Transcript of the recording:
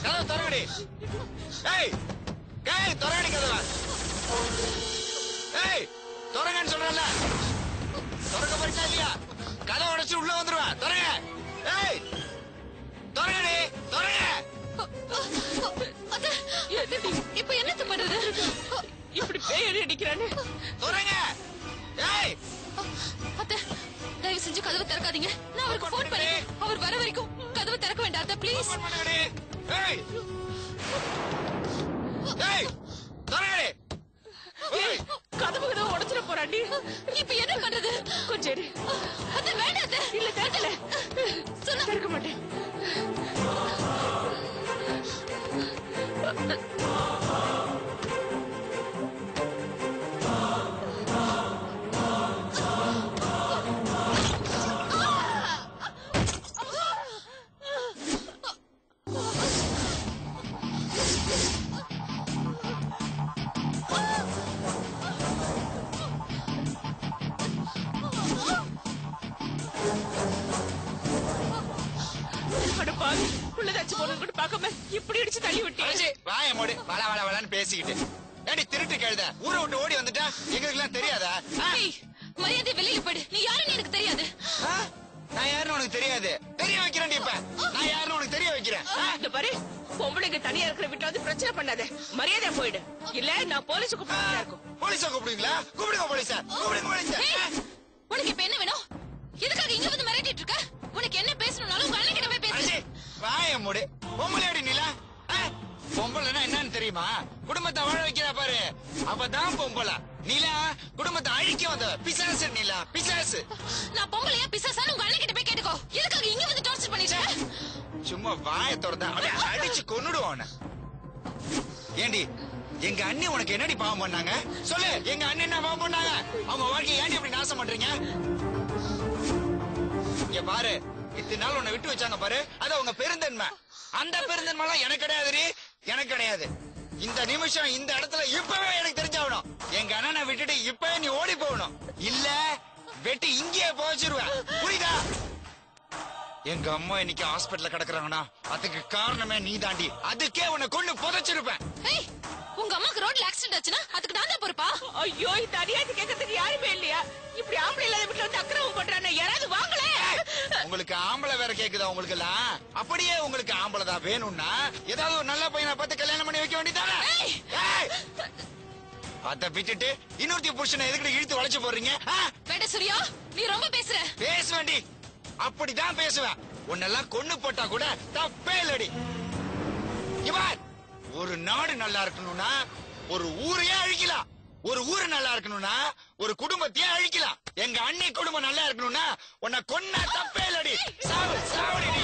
கதவை திறங்கடி. திறங்கடி கதவை. திறங்கன்னு சொல்றல. திறக்க போறீங்களா இல்லையா? கதவை உடைச்சு உள்ள வந்துருவேன். திறங்க. திறங்கடி. திறங்க. இப்ப என்னத்த பண்றது? இப்படி பேய் அடிக்கிறானே. திறங்க. அத்தை, தயவு செஞ்சு கதவை திறக்காதீங்க. நான் அவருக்கு போன் பண்ணேன். அவர் வர வரைக்கும் கதவை திறக்க வேண்டாம் அத்தை, ப்ளீஸ். கதவு உடைச்சிட போறாண்டி. இப்ப என்ன பண்றது? கொஞ்சம் அத்தை வேண்டாம் அத்தை. இல்ல திறக்கல. சொன்ன திறக்க மாட்டேன். இப்படி அடிச்சு தள்ளி விட்டு வாய மூடு. வள வள வளன்னு பேசிக்கிட்டு ஏடி திருட்டு கழுத ஊரை விட்டு ஓடி வந்துட்டா எங்களுக்கு எல்லாம் தெரியாதா? மரியாதை வெளியில போடு. நீ யாருன்னு எனக்கு தெரியாது. நான் யாருன்னு உனக்கு தெரியாது. தெரிய வைக்கிறேன். இப்ப நான் யாருன்னு உனக்கு தெரிய வைக்கிறேன். இந்த பாரு, பொம்பளைங்க தனியா இருக்கிற வீட்டுல வந்து பிரச்சனை பண்ணாத. மரியாதை போயிடு. இல்ல நான் போலீஸ் கூப்பிடுறதா இருக்கும். போலீஸ கூப்பிடுவீங்களா? கூப்பிடுங்க போலீஸ. கூப்பிடுங்க போலீஸ. உனக்கு இப்ப என்ன வேணும்? எதுக்காக இங்க வந்து மிரட்டிட்டு இருக்க? உனக்கு என்ன பேசணும்னாலும் உங்க அண்ணன் கிட்ட போய் பேசு. வாய மூடு. பொம்பளையாடி நீலா. பொம்பளைன்னா என்னன்னு தெரியுமா? குடும்பத்தை வாழ வைக்கிறா பாரு, அப்பதான் பொம்பளை. நீலா குடும்பத்தை அழிக்க வந்த பிசாசு. நீலா பிசாசு. நான் பொம்பளையா பிசாசான்னு உங்க அண்ணன் கிட்ட போய் கேட்டுக்கோ. எதுக்காக இங்க வந்து டார்ச்சர் பண்ணிட்டு? சும்மா வாய திறந்தா அடிச்சு கொன்னுடுவான. ஏண்டி எங்க அண்ணி உனக்கு என்னடி பாவம் பண்ணாங்க? சொல்லு, எங்க அண்ணன் என்ன பாவம் பண்ணாங்க? அவங்க வாழ்க்கையை ஏண்டி அப்படி நாசம் பண்றீங்க? இங்க பாரு, இத்தனை நாள் உன்னை விட்டு வச்சாங்க பாரு, அது அவங்க பெருந்தன்மை. அந்த பெருந்தன்மை எனக்கு கிடையாது. எனக்கு கிடையாது. இந்த நிமிஷம் இந்த இடத்துல இப்பவே எனக்கு தெரிஞ்சாகணும். எங்க அண்ணனை விட்டுட்டு இப்பவே நீ ஓடி போகணும். இல்ல வெட்டி இங்கேயே போச்சிருவேன். புரியுதா? எங்க அம்மா இன்னைக்கு ஹாஸ்பிட்டல்ல கிடக்குறாங்கன்னா அதுக்கு காரணமே நீ தாண்டி. அதுக்கே உன்னை கொண்டு புதைச்சிருப்பேன். உங்க அம்மாக்கு ரோட்ல ஆக்சிடென்ட் ஆச்சுன்னா அதுக்கு நான் தான் பொறுப்பா? ஐயோ, இந்த அடியாத்தி கேட்கறதுக்கு யாருமே இல்லையா? இப்படி ஆம்பளை இல்லாத வீட்டுல வந்து அக்கிரமம் பண்றானே, யாராவது வாங்கல. உங்களுக்கு ஆம்பளை வேற கேக்குதா? உங்களுக்கு எல்லாம் அப்படியே உங்களுக்கு ஆம்பளை தான் வேணும்னா ஏதாவது ஒரு நல்ல பையனை பார்த்து கல்யாணம் பண்ணி வைக்க வேண்டியதானே? அத விட்டுட்டு இன்னொருத்தி புருஷனை எதுக்கு இழுத்து வளைச்சு போடுறீங்க? வேட சூர்யா, நீ ரொம்ப பேசுற. பேச வேண்டி அப்படிதான் பேசுவேன். உன்னெல்லாம் கொன்னு போட்டா கூட தப்பே இல்லடி. ஒரு நாடு நல்லா இருக்கணும்னா ஒரு ஊரையே அழிக்கலாம். ஒரு ஊரு நல்லா இருக்கணும்னா ஒரு குடும்பத்தையே அழிக்கலாம். எங்க அண்ணி குடும்பம் நல்லா இருக்கணும்னா உன்னை கொன்ன தப்பே இல்லடி. சாவு சாவடி.